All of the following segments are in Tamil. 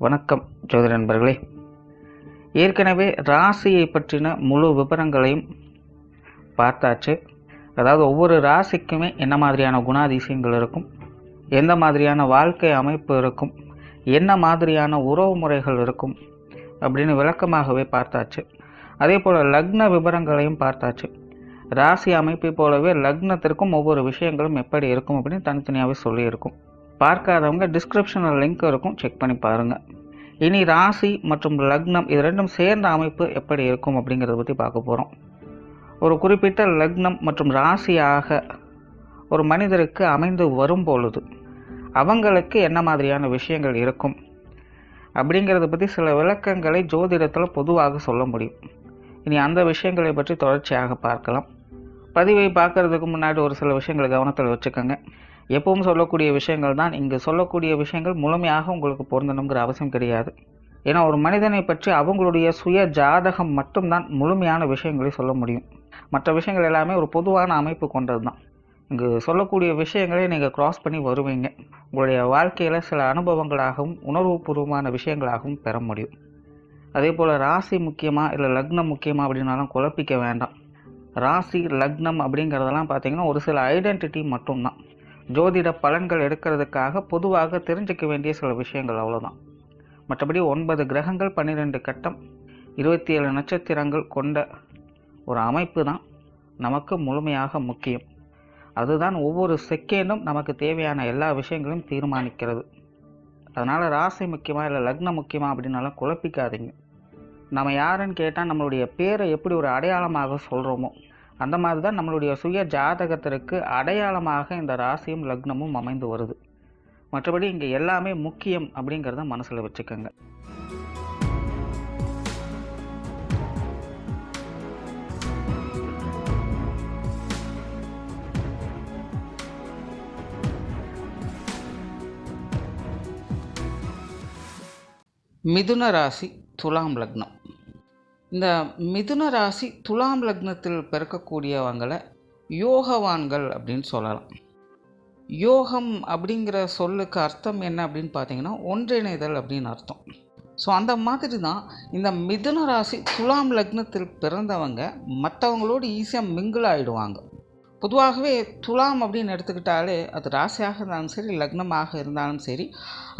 வணக்கம் ஜோதிட நண்பர்களே. ஏற்கனவே ராசியை பற்றின முழு விவரங்களையும் பார்த்தாச்சு. அதாவது ஒவ்வொரு ராசிக்குமே என்ன மாதிரியான குணாதிசயங்கள் இருக்கும், எந்த மாதிரியான வாழ்க்கை அமைப்பு இருக்கும், என்ன மாதிரியான உறவு முறைகள் இருக்கும் அப்படின்னு விளக்கமாகவே பார்த்தாச்சு. அதே போல் லக்ன விவரங்களையும் பார்த்தாச்சு. ராசி அமைப்பை போலவே லக்னத்திற்கும் ஒவ்வொரு விஷயங்களும் எப்படி இருக்கும் அப்படின்னு தனித்தனியாகவே சொல்லியிருக்கும். பார்க்காதவங்க டிஸ்கிரிப்ஷனில் லிங்க் இருக்கும், செக் பண்ணி பாருங்கள். இனி ராசி மற்றும் லக்னம் இது ரெண்டும் சேர்ந்த அமைப்பு எப்படி இருக்கும் அப்படிங்கிறத பற்றி பார்க்க போகிறோம். ஒரு குறிப்பிட்ட லக்னம் மற்றும் ராசியாக ஒரு மனிதருக்கு அமைந்து வரும் பொழுது அவங்களுக்கு என்ன மாதிரியான விஷயங்கள் இருக்கும் அப்படிங்கிறத பற்றி சில விளக்கங்களை ஜோதிடத்தில் பொதுவாக சொல்ல முடியும். இனி அந்த விஷயங்களை பற்றி தொடர்ச்சியாக பார்க்கலாம். பதிவை பார்க்கறதுக்கு முன்னாடி ஒரு சில விஷயங்களை கவனத்தில் வச்சுக்கோங்க. எப்பவும் சொல்லக்கூடிய விஷயங்கள் தான். இங்கு சொல்லக்கூடிய விஷயங்கள் முழுமையாக உங்களுக்கு பொருந்தணுங்கிற அவசியம் கிடையாது. ஏன்னா ஒரு மனிதனை பற்றி அவங்களுடைய சுய ஜாதகம் மட்டும்தான் முழுமையான விஷயங்களை சொல்ல முடியும். மற்ற விஷயங்கள் எல்லாமே ஒரு பொதுவான அமைப்பு கொண்டது தான். இங்கு சொல்லக்கூடிய விஷயங்களை நீங்கள் கிராஸ் பண்ணி வருவீங்க. உங்களுடைய வாழ்க்கையில் சில அனுபவங்களாகவும் உணர்வுபூர்வமான விஷயங்களாகவும் பெற முடியும். அதே போல் ராசி முக்கியமாக இல்லை லக்னம் முக்கியமாக அப்படின்னாலும் குழப்பிக்க வேண்டாம். ராசி லக்னம் அப்படிங்கிறதெல்லாம் பார்த்திங்கன்னா ஒரு சில ஐடென்டிட்டி மட்டும்தான். ஜோதிட பலன்கள் எடுக்கிறதுக்காக பொதுவாக தெரிஞ்சிக்க வேண்டிய சில விஷயங்கள் அவ்வளோதான். மற்றபடி 9 கிரகங்கள் 12 கட்டம் 27 நட்சத்திரங்கள் கொண்ட ஒரு அமைப்பு தான் நமக்கு முழுமையாக முக்கியம். அதுதான் ஒவ்வொரு செகண்டும் நமக்கு தேவையான எல்லா விஷயங்களையும் தீர்மானிக்கிறது. அதனால் ராசி முக்கியமாக இல்லை லக்னம் முக்கியமாக அப்படின்னாலும் குழப்பிக்காதீங்க. நம்ம யாருன்னு கேட்டால் நம்மளுடைய பேரை எப்படி ஒரு அடையாளமாக சொல்கிறோமோ அந்த மாதிரி தான் நம்மளுடைய சுய ஜாதகத்திற்கு அடையாளமாக இந்த ராசியும் லக்னமும் அமைந்து வருது. மற்றபடி இங்கே எல்லாமே முக்கியம் அப்படிங்கிறத மனசில் வச்சுக்கோங்க. மிதுன ராசி துலாம் லக்னம். இந்த மிதுன ராசி துலாம் லக்னத்தில் பிறக்கக்கூடியவங்களை யோகவான்கள் அப்படின்னு சொல்லலாம். யோகம் அப்படிங்கிற சொல்லுக்கு அர்த்தம் என்ன அப்படின்னு பார்த்தீங்கன்னா ஒன்றிணைதல் அப்படின்னு அர்த்தம். ஸோ அந்த மாதிரி தான் இந்த மிதுன ராசி துலாம் லக்னத்தில் பிறந்தவங்க மற்றவங்களோடு ஈஸியாக மிங்கிள் ஆகிடுவாங்க. பொதுவாகவே துலாம் அப்படின்னு எடுத்துக்கிட்டாலே அது ராசியாக இருந்தாலும் சரி லக்னமாக இருந்தாலும் சரி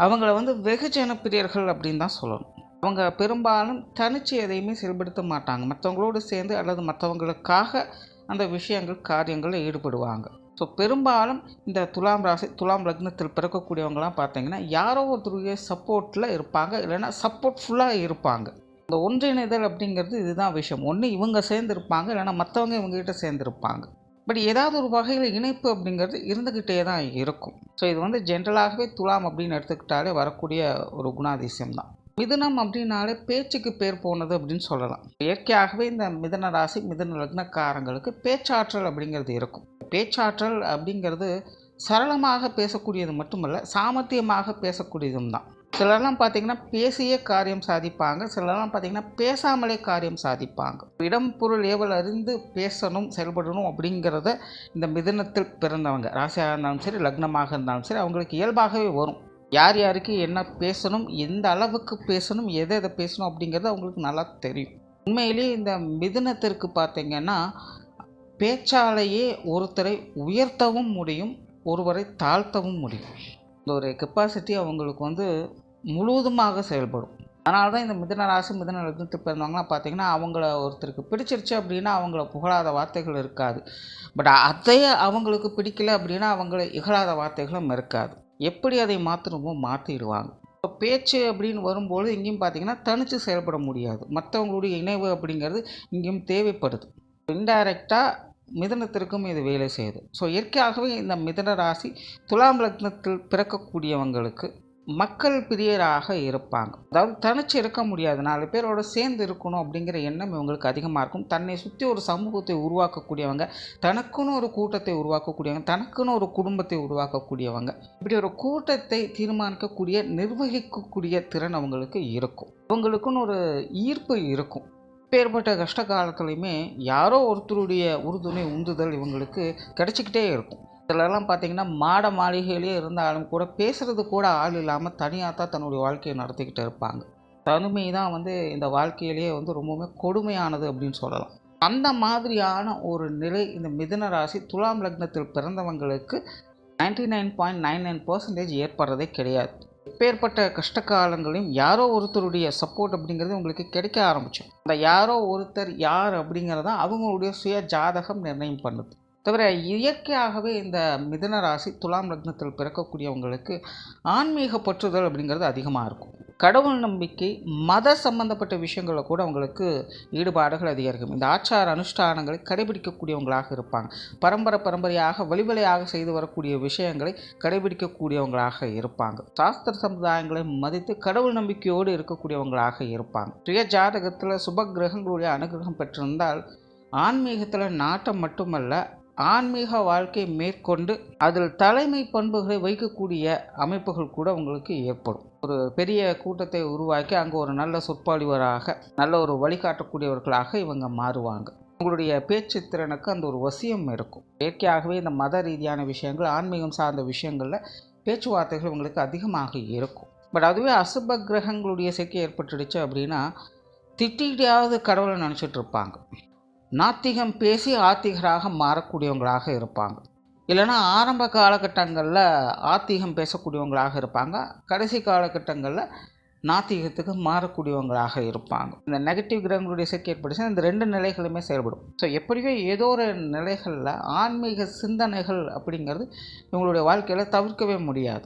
அவங்கள வெகுஜன பிரியர்கள் அப்படின்னு தான் சொல்லணும். அவங்க பெரும்பாலும் தனிச்சு எதையுமே செயல்படுத்த மாட்டாங்க. மற்றவங்களோடு சேர்ந்து அல்லது மற்றவங்களுக்காக அந்த விஷயங்கள் காரியங்களில் ஈடுபடுவாங்க. ஸோ பெரும்பாலும் இந்த துலாம் ராசி துலாம் லக்னத்தில் பிறக்கக்கூடியவங்களாம் பார்த்தீங்கன்னா யாரோ ஒருத்தருடைய சப்போர்ட்டில் இருப்பாங்க, இல்லைன்னா சப்போர்ட்ஃபுல்லாக இருப்பாங்க. இந்த ஒன்றிணைதல் அப்படிங்கிறது இதுதான் விஷயம். ஒன்று இவங்க சேர்ந்துருப்பாங்க, இல்லைன்னா மற்றவங்க இவங்ககிட்ட சேர்ந்துருப்பாங்க. பட் ஏதாவது ஒரு வகையில் இணைப்பு அப்படிங்கிறது இருந்துக்கிட்டே தான் இருக்கும். ஸோ இது ஜென்ரலாகவே துலாம் அப்படின்னு எடுத்துக்கிட்டாலே வரக்கூடிய ஒரு குணாதிசயம் தான். மிதுனம் அப்படின்னாலே பேச்சுக்கு பேர் போனது அப்படின்னு சொல்லலாம். இயற்கையாகவே இந்த மிதுன ராசி மிதுன லக்னக்காரங்களுக்கு பேச்சாற்றல் அப்படிங்கிறது இருக்கும். பேச்சாற்றல் அப்படிங்கிறது சரளமாக பேசக்கூடியது மட்டுமல்ல, சாமர்த்தியமாக பேசக்கூடியதும் தான். சிலர்லாம் பார்த்திங்கன்னா பேசியே காரியம் சாதிப்பாங்க, சிலர்லாம் பார்த்திங்கன்னா பேசாமலே காரியம் சாதிப்பாங்க. இடம் பொருள் ஏவல் அறிந்து பேசணும் செயல்படணும் அப்படிங்கிறத இந்த மிதுனத்தில் பிறந்தவங்க ராசியாக இருந்தாலும் சரி லக்னமாக இருந்தாலும் சரி அவங்களுக்கு இயல்பாகவே வரும். யார் யாருக்கு என்ன பேசணும், எந்த அளவுக்கு பேசணும், எதை பேசணும் அப்படிங்கிறது அவங்களுக்கு நல்லா தெரியும். உண்மையிலேயே இந்த மிதுனத்திற்கு பார்த்திங்கன்னா பேச்சாலேயே ஒருத்தரை உயர்த்தவும் முடியும், ஒருவரை தாழ்த்தவும் முடியும். இந்த ஒரு கெப்பாசிட்டி அவங்களுக்கு முழுவதுமாக செயல்படும். அதனால தான் இந்த மிதுன ராசி மிதுன லக்னத்துக்கு பிறந்தவங்களாம் பார்த்திங்கன்னா அவங்கள ஒருத்தருக்கு பிடிச்சிருச்சு அப்படின்னா அவங்கள புகழாத வார்த்தைகள் இருக்காது. பட் அதையே அவங்களுக்கு பிடிக்கல அப்படின்னா அவங்கள இகழாத வார்த்தைகளும் இருக்காது. எப்படி அதை மாற்றணுமோ மாற்றிடுவாங்க. இப்போ பேச்சு அப்படின்னு வரும்போது இங்கேயும் பார்த்திங்கன்னா தனித்து செயல்பட முடியாது. மற்றவங்களுடைய இணைவு அப்படிங்கிறது இங்கேயும் தேவைப்படுது. இன்டைரக்டாக மிதுனத்திற்கும் இது வேலை செய்யுது. ஸோ இயற்கையாகவே இந்த மிதுன ராசி துலாம் லக்னத்தில் பிறக்கக்கூடியவங்களுக்கு மக்கள் பிரியராக இருப்பாங்க. அதாவது தனிச்சு இருக்க முடியாது, 4 பேரோட சேர்ந்து இருக்கணும் அப்படிங்கிற எண்ணம் இவங்களுக்கு அதிகமாக இருக்கும். தன்னை சுற்றி ஒரு சமூகத்தை உருவாக்கக்கூடியவங்க, தனக்குன்னு ஒரு கூட்டத்தை உருவாக்கக்கூடியவங்க, தனக்குன்னு ஒரு குடும்பத்தை உருவாக்கக்கூடியவங்க, இப்படி ஒரு கூட்டத்தை தீர்மானிக்கக்கூடிய நிர்வகிக்கக்கூடிய திறன் அவங்களுக்கு இருக்கும். அவங்களுக்குன்னு ஒரு ஈர்ப்பு இருக்கும். எப்பேற்பட்ட கஷ்ட காலத்துலையுமே யாரோ ஒருத்தருடைய உறுதுணை உந்துதல் இவங்களுக்கு கிடச்சிக்கிட்டே இருக்கும். சிலர்லாம் பார்த்தீங்கன்னா மாட மாளிகையிலேயே இருந்தாலும் கூட பேசுகிறது கூட ஆள் இல்லாமல் தனியாக தான் தன்னுடைய வாழ்க்கையை நடத்திக்கிட்டு இருப்பாங்க. தனிமை தான் இந்த வாழ்க்கையிலேயே ரொம்பவுமே கொடுமையானது அப்படின்னு சொல்லலாம். அந்த மாதிரியான ஒரு நிலை இந்த மிதுன ராசி துலாம் லக்னத்தில் பிறந்தவங்களுக்கு 99.99% ஏற்படுறதே கிடையாது. எப்பேற்பட்ட கஷ்ட காலங்களையும் யாரோ ஒருத்தருடைய சப்போர்ட் அப்படிங்கிறது உங்களுக்கு கிடைக்க ஆரம்பிச்சோம். அந்த யாரோ ஒருத்தர் யார் அப்படிங்கிறத அவங்களுடைய சுய ஜாதகம் நிர்ணயம் பண்ணுது. தவிர இயற்கையாகவே இந்த மிதுன ராசி துலாம் லக்னத்தில் பிறக்கக்கூடியவங்களுக்கு ஆன்மீக பற்றுதல் அப்படிங்கிறது அதிகமாக இருக்கும். கடவுள் நம்பிக்கை, மத சம்பந்தப்பட்ட விஷயங்களில் கூட அவங்களுக்கு ஈடுபாடுகள் அதிகரிக்கும். இந்த ஆச்சார அனுஷ்டானங்களை கடைபிடிக்கக்கூடியவங்களாக இருப்பாங்க. பரம்பரையாக வழிவழியாக செய்து வரக்கூடிய விஷயங்களை கடைபிடிக்கக்கூடியவங்களாக இருப்பாங்க. சாஸ்திர சமுதாயங்களை மதித்து கடவுள் நம்பிக்கையோடு இருக்கக்கூடியவங்களாக இருப்பாங்க. சுய ஜாதகத்தில் சுப கிரகங்களுடைய அனுகிரகம் பெற்றிருந்தால் ஆன்மீகத்தில் நாட்டம் மட்டுமல்ல, ஆன்மீக வாழ்க்கை மேற்கொண்டு அதில் தலைமை பண்புகளை வைக்கக்கூடிய அமைப்புகள் கூட உங்களுக்கு ஏற்படும். ஒரு பெரிய கூட்டத்தை உருவாக்கி அங்கே ஒரு நல்ல சொற்பொழிவராக, நல்ல ஒரு வழிகாட்டக்கூடியவர்களாக இவங்க மாறுவாங்க. உங்களுடைய பேச்சு திறனுக்கு அந்த ஒரு வசியம் இருக்கும். இயற்கையாகவே இந்த மத ரீதியான விஷயங்கள், ஆன்மீகம் சார்ந்த விஷயங்களில் பேச்சுவார்த்தைகள் உங்களுக்கு அதிகமாக இருக்கும். பட் அதுவே அசுப கிரகங்களுடைய சேர்க்கை ஏற்பட்டுடுச்சு அப்படின்னா திட்டிகிட்டையாவது கடவுளை நினச்சிட்டு இருப்பாங்க. நாத்திகம் பேசி ஆத்திகராக மாறக்கூடியவங்களாக இருப்பாங்க. இல்லைனா ஆரம்ப காலகட்டங்களில் ஆத்திகம் பேசக்கூடியவங்களாக இருப்பாங்க. கடைசி காலகட்டங்களில் நாத்திகத்துக்கு மாறக்கூடியவங்களாக இருப்பாங்க. இந்த நெகட்டிவ் கிரகங்களுடைய சேர்க்கை ஏற்படுச்சுன்னா இந்த 2 நிலைகளுமே செயல்படும். ஸோ எப்படியோ ஏதோ ஒரு நிலைகளில் ஆன்மீக சிந்தனைகள் அப்படிங்கிறது இவங்களுடைய வாழ்க்கையில் தவிர்க்கவே முடியாது.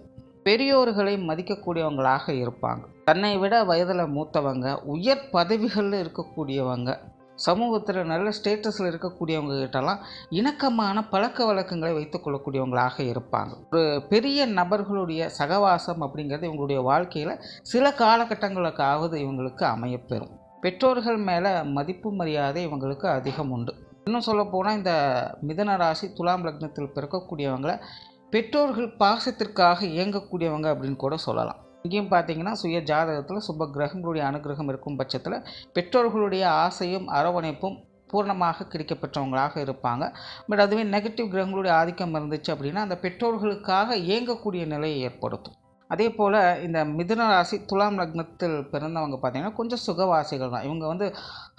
பெரியோர்களை மதிக்கக்கூடியவங்களாக இருப்பாங்க. தன்னை விட வயதில் மூத்தவங்க, உயர் பதவிகளில் இருக்கக்கூடியவங்க, சமூகத்தில் நல்ல ஸ்டேட்டஸில் இருக்கக்கூடியவங்க கிட்டலாம் இணக்கமான பழக்க வழக்கங்களை வைத்துக் கொள்ளக்கூடியவங்களாக இருப்பாங்க. ஒரு பெரிய நபர்களுடைய சகவாசம் அப்படிங்கிறது இவங்களுடைய வாழ்க்கையில் சில காலகட்டங்களுக்காவது இவங்களுக்கு அமையப்பெறும். பெற்றோர்கள் மேலே மதிப்பு மரியாதை இவங்களுக்கு அதிகம் உண்டு. இன்னும் சொல்லப்போனால் இந்த மிதுன ராசி துலாம் லக்னத்தில் பிறக்கக்கூடியவங்களை பெற்றோர்கள் பாசத்திற்காக இயங்கக்கூடியவங்க அப்படின்னு கூட சொல்லலாம். இங்கேயும் பார்த்தீங்கன்னா சுய ஜாதகத்தில் சுப கிரகங்களுடைய அனுகிரகம் இருக்கும் பட்சத்தில் பெற்றோர்களுடைய ஆசையும் அரவணைப்பும் பூர்ணமாக கிடைக்கப்பெற்றவங்களாக இருப்பாங்க. பட் அதுவே நெகட்டிவ் கிரகங்களுடைய ஆதிக்கம் இருந்துச்சு அப்படின்னா அந்த பெற்றோர்களுக்காக இயங்கக்கூடிய நிலையை ஏற்படுத்தும். அதே போல் இந்த மிதுன ராசி துலாம் லக்னத்தில் பிறந்தவங்க பார்த்திங்கன்னா கொஞ்சம் சுகவாசிகள் தான். இவங்க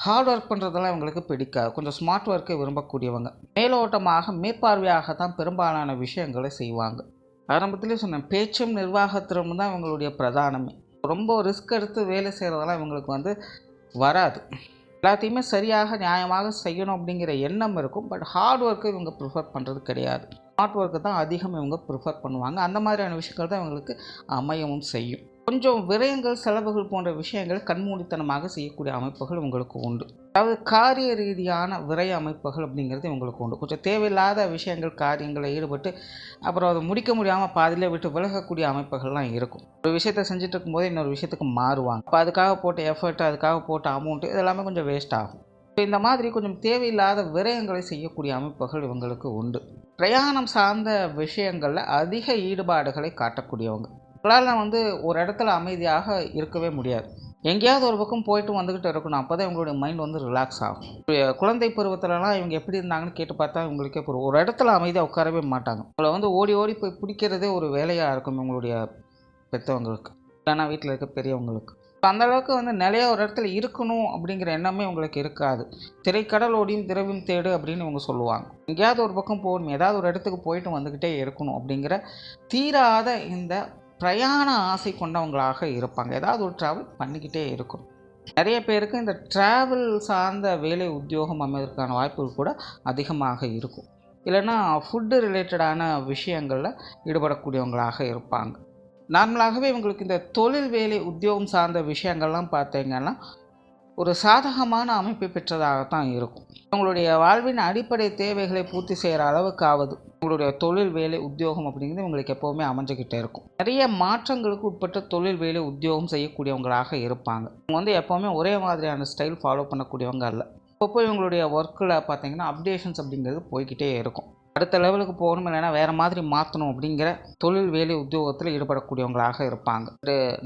ஹார்ட் ஒர்க் பண்ணுறதெல்லாம் இவங்களுக்கு பிடிக்காது. கொஞ்சம் ஸ்மார்ட் ஒர்க்கை விரும்பக்கூடியவங்க. மேலோட்டமாக மேற்பார்வையாக தான் பெரும்பாலான விஷயங்களை செய்வாங்க. ஆரம்பத்திலே சொன்னேன், பேச்சும் நிர்வாகத்திறமும் தான் இவங்களுடைய பிரதானமே. ரொம்ப ரிஸ்க் எடுத்து வேலை செய்கிறதெல்லாம் இவங்களுக்கு வராது. எல்லாத்தையுமே சரியாக நியாயமாக செய்யணும் அப்படிங்கிற எண்ணம் இருக்கும். பட் ஹார்ட் ஒர்க்கை இவங்க ப்ரிஃபர் பண்ணுறது கிடையாது. ஸ்மார்ட் ஒர்க்கு தான் அதிகம் இவங்க ப்ரிஃபர் பண்ணுவாங்க. அந்த மாதிரியான விஷயங்கள் தான் இவங்களுக்கு அமையவும் செய்யும். கொஞ்சம் விரயங்கள், செலவுகள் போன்ற விஷயங்கள் கண்மூடித்தனமாக செய்யக்கூடிய அமைப்புகள் உங்களுக்கு உண்டு. அதாவது காரிய ரீதியான விரய அமைப்புகள் அப்படிங்கிறது உங்களுக்கு உண்டு. கொஞ்சம் தேவையில்லாத விஷயங்கள், காரியங்களை ஈடுபட்டு அப்புறம் அதை முடிக்க முடியாமல் பாதியிலே விட்டு விலகக்கூடிய அமைப்புகள்லாம் இருக்கும். ஒரு விஷயத்தை செஞ்சுட்டு இருக்கும்போது இன்னொரு விஷயத்துக்கு மாறுவாங்க. அப்போ அதுக்காக போட்ட எஃபர்ட், அதுக்காக போட்ட அமௌண்ட்டு இதெல்லாமே கொஞ்சம் வேஸ்ட் ஆகும். இந்த மாதிரி கொஞ்சம் தேவையில்லாத விரயங்களை செய்யக்கூடிய அமைப்புகள் இவங்களுக்கு உண்டு. பிரயாணம் சார்ந்த விஷயங்களில் அதிக ஈடுபாடுகளை காட்டக்கூடியவங்க. உங்களால் ஒரு இடத்துல அமைதியாக இருக்கவே முடியாது. எங்கேயாவது ஒரு பக்கம் போயிட்டு வந்துக்கிட்டு இருக்கணும். அப்போ தான் இவங்களுடைய மைண்ட் ரிலாக்ஸ் ஆகும். குழந்தை பருவத்திலலாம் இவங்க எப்படி இருந்தாங்கன்னு கேட்டு பார்த்தா இவங்களுக்கே ஒரு இடத்துல அமைதியாக உட்காரவே மாட்டாங்க. உங்களை ஓடி ஓடி போய் பிடிக்கிறதே ஒரு வேலையாக இருக்கும் இவங்களுடைய பெற்றவங்களுக்கு, இல்லைன்னா வீட்டில் இருக்க பெரியவங்களுக்கு. அந்தளவுக்கு நிலையாக ஒரு இடத்துல இருக்கணும் அப்படிங்கிற எண்ணமே உங்களுக்கு இருக்காது. திரைக்கடல் ஓடியும் திரவியும் தேடு அப்படின்னு இவங்க சொல்லுவாங்க. எங்கேயாவது ஒரு பக்கம் போகணும், ஏதாவது ஒரு இடத்துக்கு போயிட்டு வந்துக்கிட்டே இருக்கணும் அப்படிங்கிற தீராத இந்த பிரயாண ஆசை கொண்டவங்களாக இருப்பாங்க. ஏதாவது ஒரு ட்ராவல் பண்ணிக்கிட்டே இருக்கணும். நிறைய பேருக்கு இந்த ட்ராவல் சார்ந்த வேலை உத்தியோகம் அமைவதற்கான வாய்ப்புகள் கூட அதிகமாக இருக்கும். இல்லைன்னா ஃபுட்டு ரிலேட்டடான விஷயங்களில் ஈடுபடக்கூடியவங்களாக இருப்பாங்க. நார்மலாகவே இவங்களுக்கு இந்த தொழில் வேலை உத்தியோகம் சார்ந்த விஷயங்கள்லாம் பார்த்தீங்கன்னா ஒரு சாதகமான அமைப்பை பெற்றதாகத்தான் இருக்கும். உங்களுடைய வாழ்வின் அடிப்படை தேவைகளை பூர்த்தி செய்கிற அளவுக்காவது உங்களுடைய தொழில் வேலை உத்தியோகம் அப்படிங்கிறது உங்களுக்கு எப்போவுமே அமைஞ்சிக்கிட்டே இருக்கும். நிறைய மாற்றங்களுக்கு உட்பட்ட தொழில் வேலை உத்தியோகம் செய்யக்கூடியவங்களாக இருப்பாங்க. இவங்க எப்போவுமே ஒரே மாதிரியான ஸ்டைல் ஃபாலோ பண்ணக்கூடியவங்க அல்ல. அப்பப்போ இவங்களுடைய ஒர்க்கில் பார்த்தீங்கன்னா அப்டேஷன்ஸ் அப்படிங்கிறது போய்கிட்டே இருக்கும். அடுத்த லெவலுக்கு போகணும், இல்லைன்னா வேறு மாதிரி மாற்றணும் அப்படிங்கிற தொழில் வேலை உத்தியோகத்தில் ஈடுபடக்கூடியவங்களாக இருப்பாங்க.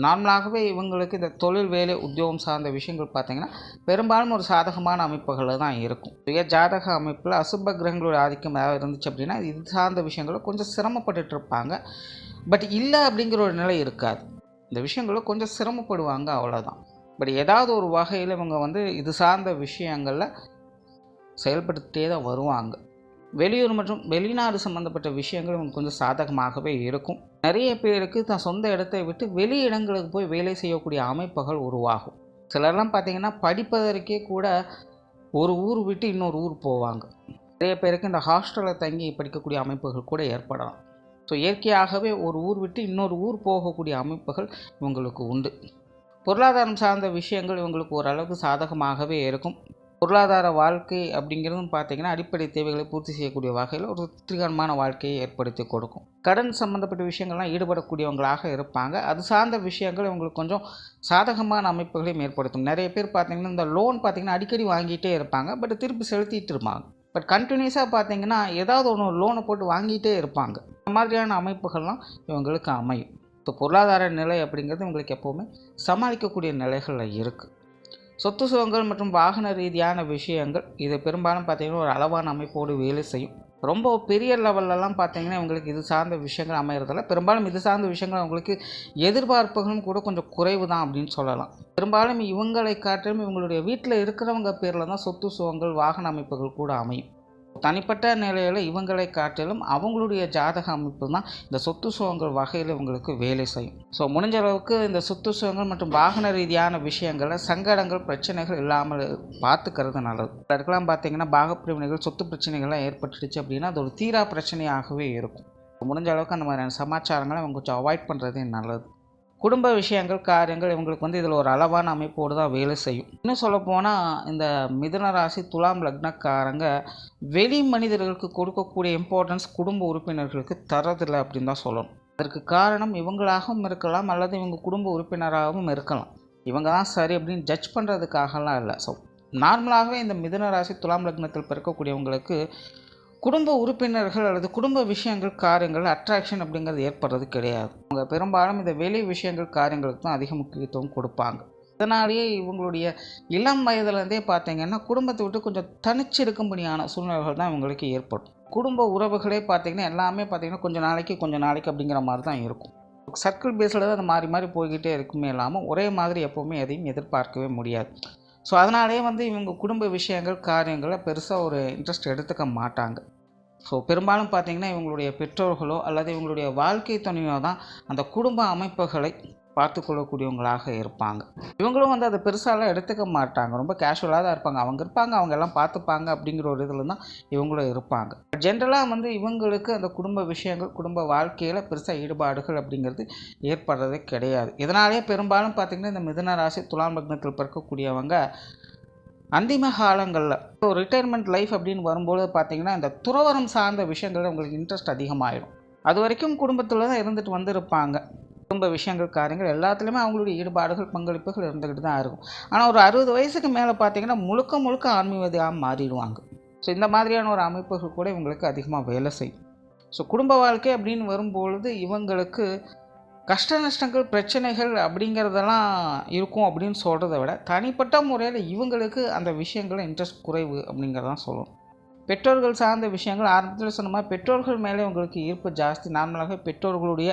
நார்மலாகவே இவங்களுக்கு இந்த தொழில் வேலை உத்தியோகம் சார்ந்த விஷயங்கள் பார்த்திங்கன்னா பெரும்பாலும் ஒரு சாதகமான அமைப்புகளில் தான் இருக்கும். சுய ஜாதக அமைப்பில் அசுப கிரகங்களுடைய ஆதிக்கம் ஏதாவது இருந்துச்சு அப்படின்னா இது சார்ந்த விஷயங்களும் கொஞ்சம் சிரமப்பட்டுட்டு இருப்பாங்க. பட் இல்லை அப்படிங்கிற ஒரு நிலை இருக்காது. இந்த விஷயங்களும் கொஞ்சம் சிரமப்படுவாங்க, அவ்வளோதான். பட் ஏதாவது ஒரு வகையில் இவங்க இது சார்ந்த விஷயங்களில் செயல்படுத்திட்டே தான் வருவாங்க. வெளியூர் மற்றும் வெளிநாடு சம்மந்தப்பட்ட விஷயங்கள் இவங்க கொஞ்சம் சாதகமாகவே இருக்கும். நிறைய பேருக்கு தான் சொந்த இடத்தை விட்டு வெளி இடங்களுக்கு போய் வேலை செய்யக்கூடிய அமைப்புகள் உருவாகும். சிலர்லாம் பார்த்திங்கன்னா படிப்பதற்கே கூட ஒரு ஊர் விட்டு இன்னொரு ஊர் போவாங்க. நிறைய பேருக்கு இந்த ஹாஸ்டலில் தங்கி படிக்கக்கூடிய அமைப்புகள் கூட ஏற்படலாம். ஸோ இயற்கையாகவே ஒரு ஊர் விட்டு இன்னொரு ஊர் போகக்கூடிய அமைப்புகள் இவங்களுக்கு உண்டு. பொருளாதாரம் சார்ந்த விஷயங்கள் இவங்களுக்கு ஓரளவுக்கு சாதகமாகவே இருக்கும். பொருளாதார வாழ்க்கை அப்படிங்கிறதும் பார்த்திங்கன்னா அடிப்படை தேவைகளை பூர்த்தி செய்யக்கூடிய வகையில் ஒரு திருப்திகரமான வாழ்க்கையை ஏற்படுத்தி கொடுக்கும். கடன் சம்மந்தப்பட்ட விஷயங்கள்லாம் ஈடுபடக்கூடியவங்களாக இருப்பாங்க. அது சார்ந்த விஷயங்கள் இவங்களுக்கு கொஞ்சம் சாதகமான அமைப்புகளையும் ஏற்படுத்தும். நிறைய பேர் பார்த்திங்கன்னா இந்த லோன் பார்த்திங்கன்னா அடிக்கடி வாங்கிட்டே இருப்பாங்க, பட் திருப்பி செலுத்திட்டு இருப்பாங்க. பட் கண்டினியூஸாக பார்த்திங்கன்னா ஏதாவது ஒன்று லோனை போட்டு வாங்கிட்டே இருப்பாங்க. இந்த மாதிரியான அமைப்புகள்லாம் இவங்களுக்கு அமையும். ஸோ பொருளாதார நிலை அப்படிங்கிறது இவங்களுக்கு எப்போவுமே சமாளிக்கக்கூடிய நிலைகளில் இருக்குது. சொத்து சுகங்கள் மற்றும் வாகன ரீதியான விஷயங்கள் இது பெரும்பாலும் பார்த்திங்கன்னா ஒரு அளவான அமைப்போடு வேலை செய்யும். ரொம்ப பெரிய லெவல்லலாம் பார்த்திங்கன்னா இவங்களுக்கு இது சார்ந்த விஷயங்கள் அமைகிறதில்ல. பெரும்பாலும் இது சார்ந்த விஷயங்கள் அவங்களுக்கு எதிர்பார்ப்புகளும் கூட கொஞ்சம் குறைவு தான் அப்படின்னு சொல்லலாம். பெரும்பாலும் இவங்களை காட்டிலும் இவங்களுடைய வீட்டில் இருக்கிறவங்க பேரில் தான் சொத்து சுகங்கள் வாகன அமைப்புகள் கூட அமையும். தனிப்பட்ட நிலையில் இவங்களை காட்டிலும் அவங்களுடைய ஜாதக அமைப்பு தான் இந்த சொத்து சுகங்கள் வகையில் இவங்களுக்கு வேலை செய்யும். ஸோ முடிஞ்ச அளவுக்கு இந்த சொத்து சுகங்கள் மற்றும் வாகன ரீதியான விஷயங்களை சங்கடங்கள் பிரச்சனைகள் இல்லாமல் பார்த்துக்கிறது நல்லது. அதுக்கெல்லாம் பார்த்திங்கன்னா பாகப்பிரிவினைகள் சொத்து பிரச்சனைகள்லாம் ஏற்பட்டுடுச்சு அப்படின்னா அது ஒரு தீரா பிரச்சனையாகவே இருக்கும். முடிஞ்ச அளவுக்கு அந்த மாதிரியான சமாச்சாரங்களை அவங்க கொஞ்சம் அவாய்ட் பண்ணுறதே நல்லது. குடும்ப விஷயங்கள் காரியங்கள் இவங்களுக்கு இதில் ஒரு அளவான அமைப்போடு தான் வேலை செய்யும். இன்னும் சொல்லப்போனால் இந்த மிதுன ராசி துலாம் லக்னக்காரங்க வெளி மனிதர்களுக்கு கொடுக்கக்கூடிய இம்பார்ட்டன்ஸ் குடும்ப உறுப்பினர்களுக்கு தரதில்லை அப்படின்னு தான் சொல்லணும். அதற்கு காரணம் இவங்களாகவும் இருக்கலாம், அல்லது இவங்க குடும்ப உறுப்பினராகவும் இருக்கலாம். இவங்க தான் சரி அப்படின்னு ஜட்ஜ் பண்ணுறதுக்காகலாம் இல்லை. ஸோ நார்மலாகவே இந்த மிதுன ராசி துலாம் லக்னத்தில் பிறக்கக்கூடியவங்களுக்கு குடும்ப உறுப்பினர்கள் அல்லது குடும்ப விஷயங்கள் காரியங்கள் அட்ராக்ஷன் அப்படிங்கிறது ஏற்படுறது கிடையாது. அவங்க பெரும்பாலும் இந்த வெளி விஷயங்கள் காரியங்களுக்கு தான் அதிக முக்கியத்துவம் கொடுப்பாங்க. இதனாலேயே இவங்களுடைய இளம் வயதுலேருந்தே பார்த்திங்கன்னா குடும்பத்தை விட்டு கொஞ்சம் தனிச்சு இருக்கும்படியான சூழ்நிலைகள் தான் இவங்களுக்கு ஏற்படும். குடும்ப உறவுகளே பார்த்திங்கன்னா எல்லாமே பார்த்திங்கன்னா கொஞ்சம் நாளைக்கு அப்படிங்கிற மாதிரி தான் இருக்கும். சர்க்கிள் பேஸில் தான் அது மாறி மாறி போய்கிட்டே இருக்குமே இல்லாமல் ஒரே மாதிரி எப்போவுமே எதையும் எதிர்பார்க்கவே முடியாது. ஸோ அதனாலே இவங்க குடும்ப விஷயங்கள் காரியங்களை பெருசாக ஒரு இன்ட்ரெஸ்ட் எடுத்துக்க மாட்டாங்க. ஸோ பெரும்பாலும் பார்த்திங்கன்னா இவங்களுடைய பெற்றோர்களோ அல்லது இவங்களுடைய வாழ்க்கை துணையோ தான் அந்த குடும்ப அமைப்புகளை பார்த்து கொள்ளக்கூடியவங்களாக இருப்பாங்க. இவங்களும் அதை பெருசாலாம் எடுத்துக்க மாட்டாங்க. ரொம்ப கேஷுவலாக தான் இருப்பாங்க. அவங்க எல்லாம் பார்த்துப்பாங்க அப்படிங்கிற ஒரு இதில் தான் இவங்களும் இருப்பாங்க. ஜென்ரலாக இவங்களுக்கு அந்த குடும்ப விஷயங்கள் குடும்ப வாழ்க்கையில் பெருசாக ஈடுபாடுகள் அப்படிங்கிறது ஏற்படுறதே கிடையாது. இதனாலே பெரும்பாலும் பார்த்திங்கன்னா இந்த மிதுன ராசி துலாம் லக்னத்தில் பிறக்கக்கூடியவங்க அந்திம காலங்களில் ஒரு ரிட்டையர்மெண்ட் லைஃப் அப்படின்னு வரும்போது பார்த்திங்கன்னா இந்த துறவரம் சார்ந்த விஷயங்களில் உங்களுக்கு இன்ட்ரெஸ்ட் அதிகமாகிடும். அது வரைக்கும் குடும்பத்தில் தான் இருந்துட்டு வந்திருப்பாங்க. குடும்ப விஷயங்கள் காரியங்கள் எல்லாத்துலேயுமே அவங்களுடைய ஈடுபாடுகள் பங்களிப்புகள் இருந்துக்கிட்டு தான் இருக்கும். ஆனால் ஒரு 60 வயசுக்கு மேலே பார்த்திங்கன்னா முழுக்க ஆன்மீகமாக மாறிடுவாங்க. ஸோ இந்த மாதிரியான ஒரு அமைப்புகள் கூட இவங்களுக்கு அதிகமாக வேலை செய்யும். ஸோ குடும்ப வாழ்க்கை அப்படின்னு வரும்பொழுது இவங்களுக்கு கஷ்ட நஷ்டங்கள் பிரச்சனைகள் அப்படிங்கிறதெல்லாம் இருக்கும் அப்படின்னு சொல்கிறத விட தனிப்பட்ட முறையில் இவங்களுக்கு அந்த விஷயங்கள் இன்ட்ரெஸ்ட் குறைவு அப்படிங்கிறதான் சொல்லணும். பெற்றோர்கள் சார்ந்த விஷயங்கள் ஆரம்பத்தில் சொன்ன மாதிரி பெற்றோர்கள் மேலே இவங்களுக்கு ஈர்ப்பு ஜாஸ்தி. நார்மலாகவே பெற்றோர்களுடைய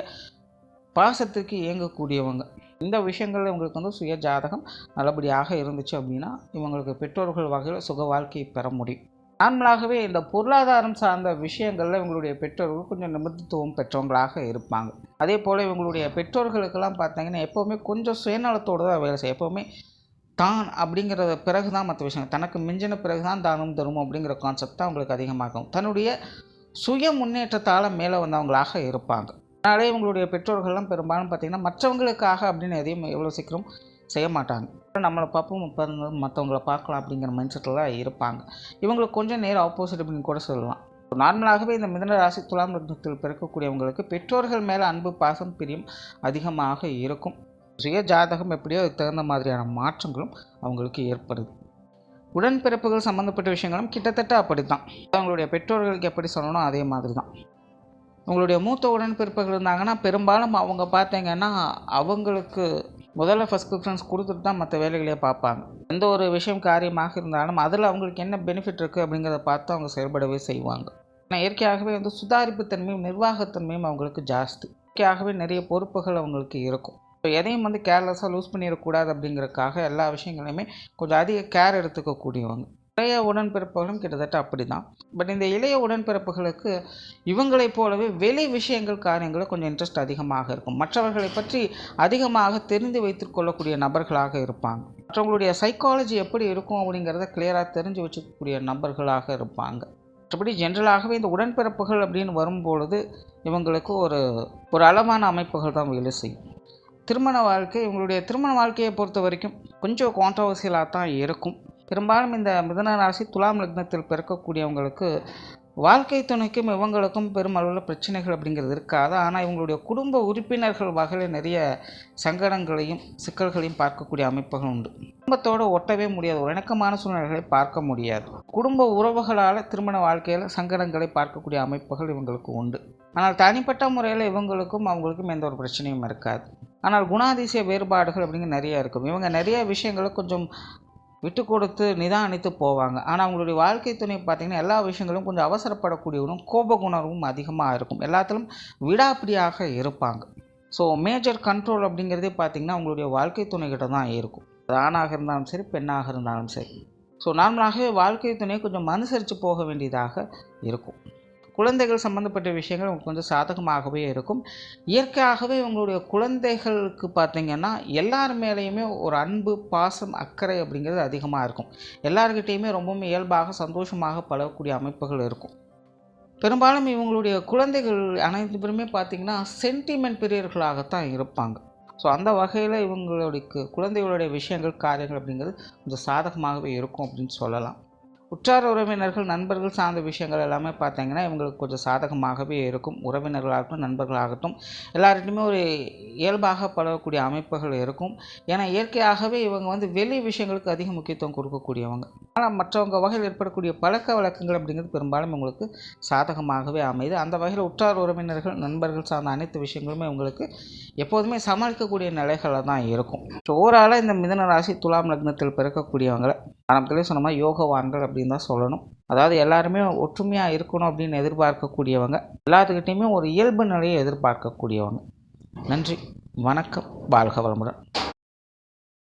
பாசத்துக்கு இயங்கக்கூடியவங்க. இந்த விஷயங்களில் இவங்களுக்கு சுய ஜாதகம் நல்லபடியாக இருந்துச்சு அப்படின்னா இவங்களுக்கு பெற்றோர்கள் வகையில் சுக வாழ்க்கையை பெற முடியும். நார்மலாகவே இந்த பொருளாதாரம் சார்ந்த விஷயங்களில் இவங்களுடைய பெற்றோர்கள் கொஞ்சம் நிபுணத்துவம் பெற்றவங்களாக இருப்பாங்க. அதே போல் இவங்களுடைய பெற்றோர்களுக்கெல்லாம் பார்த்திங்கன்னா எப்போவுமே கொஞ்சம் சுயநலத்தோடு தான் வேலை செய்யும். எப்போவுமே தான் அப்படிங்கிறத பிறகு தான் மற்ற விஷயம், தனக்கு மிஞ்சின பிறகு தான் தானம் தரும் அப்படிங்கிற கான்செப்ட் தான் அவங்களுக்கு அதிகமாகும். தன்னுடைய சுய முன்னேற்றத்தால் மேலே வந்தவங்களாக இருப்பாங்க. அதனாலே இவங்களுடைய பெற்றோர்கள்லாம் பெரும்பாலும் பார்த்திங்கன்னா மற்றவங்களுக்காக அப்படின்னு எதையும் எவ்வளோ சீக்கிரம் செய்ய மாட்டாங்க. நம்மளை பார்ப்போம் மற்றவங்கள பார்க்கலாம் அப்படிங்கிற மைண்ட் செட்டில் தான் இருப்பாங்க. இவங்களுக்கு கொஞ்சம் நேரம் ஆப்போசிட் அப்படின்னு கூட சொல்லலாம். நார்மலாகவே இந்த மிதுன ராசி துலாம் லக்னத்தில் பிறக்கக்கூடியவங்களுக்கு பெற்றோர்கள் மேலே அன்பு பாசம் பிரியம் அதிகமாக இருக்கும். சுய ஜாதகம் எப்படியோ அதுக்கு தகுந்த மாதிரியான மாற்றங்களும் அவங்களுக்கு ஏற்படுது. உடன்பிறப்புகள் சம்மந்தப்பட்ட விஷயங்களும் கிட்டத்தட்ட அப்படி தான். அவங்களுடைய பெற்றோர்களுக்கு எப்படி சொல்லணும் அதே மாதிரி தான். உங்களுடைய மூத்த உடன்பிறப்புகள் இருந்தாங்கன்னா பெரும்பாலும் அவங்க பார்த்தீங்கன்னா அவங்களுக்கு முதல்ல ஃபஸ்ட் ப்ரிஃபரன்ஸ் கொடுத்துட்டு தான் மற்ற வேலைகளே பார்ப்பாங்க. எந்த ஒரு விஷயம் காரியமாக இருந்தாலும் அதில் அவங்களுக்கு என்ன பெனிஃபிட் இருக்குது அப்படிங்கிறத பார்த்து அவங்க செயல்படவே செய்வாங்க. ஆனால் இயற்கையாகவே சுதாரிப்பு தன்மையும் நிர்வாகத்தன்மையும் அவங்களுக்கு ஜாஸ்தி. இயற்கையாகவே நிறைய பொறுப்புகள் அவங்களுக்கு இருக்கும். எதையும் கேர்லெஸ்ஸாக லூஸ் பண்ணிடக்கூடாது அப்படிங்கிறதுக்காக எல்லா விஷயங்களையுமே கொஞ்சம் அதிக கேர் எடுத்துக்கக்கூடியவங்க. இளைய உடன்பிறப்புகளும் கிட்டத்தட்ட அப்படி தான். பட் இந்த இளைய உடன்பிறப்புகளுக்கு இவங்களைப் போலவே வெளி விஷயங்கள் காரியங்களில் கொஞ்சம் இன்ட்ரெஸ்ட் அதிகமாக இருக்கும். மற்றவர்களை பற்றி அதிகமாக தெரிந்து வைத்து கொள்ளக்கூடிய நபர்களாக இருப்பாங்க. மற்றவங்களுடைய சைக்காலஜி எப்படி இருக்கும் அப்படிங்கிறத கிளியராக தெரிஞ்சு வச்சுக்கக்கூடிய நபர்களாக இருப்பாங்க. மற்றபடி ஜென்ரலாகவே இந்த உடன்பிறப்புகள் அப்படின்னு வரும்பொழுது இவங்களுக்கு ஒரு அளவான அமைப்புகள் தான் வேலை செய்யும். திருமண வாழ்க்கை, இவங்களுடைய திருமண வாழ்க்கையை பொறுத்த வரைக்கும் கொஞ்சம் கான்ட்ரவர்சியலாக தான் இருக்கும். பெரும்பாலும் இந்த மிதுன ராசி துலாம் லக்னத்தில் பிறக்கக்கூடியவங்களுக்கு வாழ்க்கை துணைக்கும் இவங்களுக்கும் பெருமளவில் பிரச்சனைகள் அப்படிங்கிறது இருக்காது. ஆனால் இவங்களுடைய குடும்ப உறுப்பினர்கள் வகையில் நிறைய சங்கடங்களையும் சிக்கல்களையும் பார்க்கக்கூடிய அமைப்புகள் உண்டு. குடும்பத்தோடு ஒட்டவே முடியாது, ஒரு இணக்கமான சூழ்நிலைகளை பார்க்க முடியாது. குடும்ப உறவுகளால் திருமண வாழ்க்கையில் சங்கடங்களை பார்க்கக்கூடிய அமைப்புகள் இவங்களுக்கு உண்டு. ஆனால் தனிப்பட்ட முறையில் இவங்களுக்கும் அவங்களுக்கும் எந்த ஒரு பிரச்சனையும் இருக்காது. ஆனால் குணாதிசய வேறுபாடுகள் அப்படிங்கிற நிறைய இருக்கும். இவங்க நிறைய விஷயங்களை கொஞ்சம் விட்டு கொடுத்து நிதானித்து போவாங்க. ஆனால் அவங்களுடைய வாழ்க்கை துணை பார்த்திங்கன்னா எல்லா விஷயங்களும் கொஞ்சம் அவசரப்படக்கூடியவரும் கோப குணர்வும் அதிகமாக இருக்கும். எல்லாத்திலும் விடாப்பிடியாக இருப்பாங்க. ஸோ மேஜர் கண்ட்ரோல் அப்படிங்கிறதே பார்த்திங்கன்னா அவங்களுடைய வாழ்க்கை துணைக்கிட்ட தான் இருக்கும். அது ஆணாக இருந்தாலும் சரி, பெண்ணாக இருந்தாலும் சரி. ஸோ நார்மலாகவே வாழ்க்கை துணையை கொஞ்சம் அனுசரித்து போக வேண்டியதாக இருக்கும். குழந்தைகள் சம்மந்தப்பட்ட விஷயங்கள் உங்களுக்கு கொஞ்சம் சாதகமாகவே இருக்கும். இயற்கையாகவே உங்களுடைய குழந்தைகளுக்கு பார்த்திங்கன்னா எல்லார் மேலேயுமே ஒரு அன்பு, பாசம், அக்கறை அப்படிங்கிறது அதிகமாக இருக்கும். எல்லார்கிட்டேயுமே ரொம்பவும் இயல்பாக சந்தோஷமாக பழகக்கூடிய அமைப்புகள் இருக்கும். பெரும்பாலும் இவங்களுடைய குழந்தைகள் அனைத்து பேருமே பார்த்திங்கன்னா சென்டிமெண்ட் பிரியர்களாகத்தான் இருப்பாங்க. ஸோ அந்த வகையில் இவங்களுடைய குழந்தைகளுடைய விஷயங்கள் காரியங்கள் அப்படிங்கிறது கொஞ்சம் சாதகமாகவே இருக்கும் அப்படின்னு சொல்லலாம். உற்றார் உறவினர்கள் நண்பர்கள் சார்ந்த விஷயங்கள் எல்லாமே பார்த்திங்கன்னா இவங்களுக்கு கொஞ்சம் சாதகமாகவே இருக்கும். உறவினர்களாகட்டும் நண்பர்களாகட்டும் எல்லார்கிட்டையுமே ஒரு இயல்பாக பழகக்கூடிய அமைப்புகள் இருக்கும். ஏன்னா இயற்கையாகவே இவங்க வெளி விஷயங்களுக்கு அதிக முக்கியத்துவம் கொடுக்கக்கூடியவங்க. ஆனால் மற்றவங்க வகையில் ஏற்படக்கூடிய பழக்க வழக்கங்கள் அப்படிங்கிறது பெரும்பாலும் இவங்களுக்கு சாதகமாகவே அமையுது. அந்த வகையில் உற்றார் உறவினர்கள் நண்பர்கள் சார்ந்த அனைத்து விஷயங்களுமே இவங்களுக்கு எப்போதுமே சமாளிக்கக்கூடிய நிலைகளில் தான் இருக்கும். ஸோ ஓவராலாக இந்த மிதுன ராசி துலாம் லக்னத்தில் பிறக்கக்கூடியவங்களை ஆரம்பத்திலே சொன்ன மாதிரி யோகவான்கள் அப்படின்னு தான் சொல்லணும். அதாவது எல்லாருமே ஒற்றுமையாக இருக்கணும் அப்படின்னு எதிர்பார்க்கக்கூடியவங்க, எல்லாத்துக்கிட்டையுமே ஒரு இயல்பு நிலையை எதிர்பார்க்கக்கூடியவங்க. நன்றி, வணக்கம், வாழ்க வளமுடன்.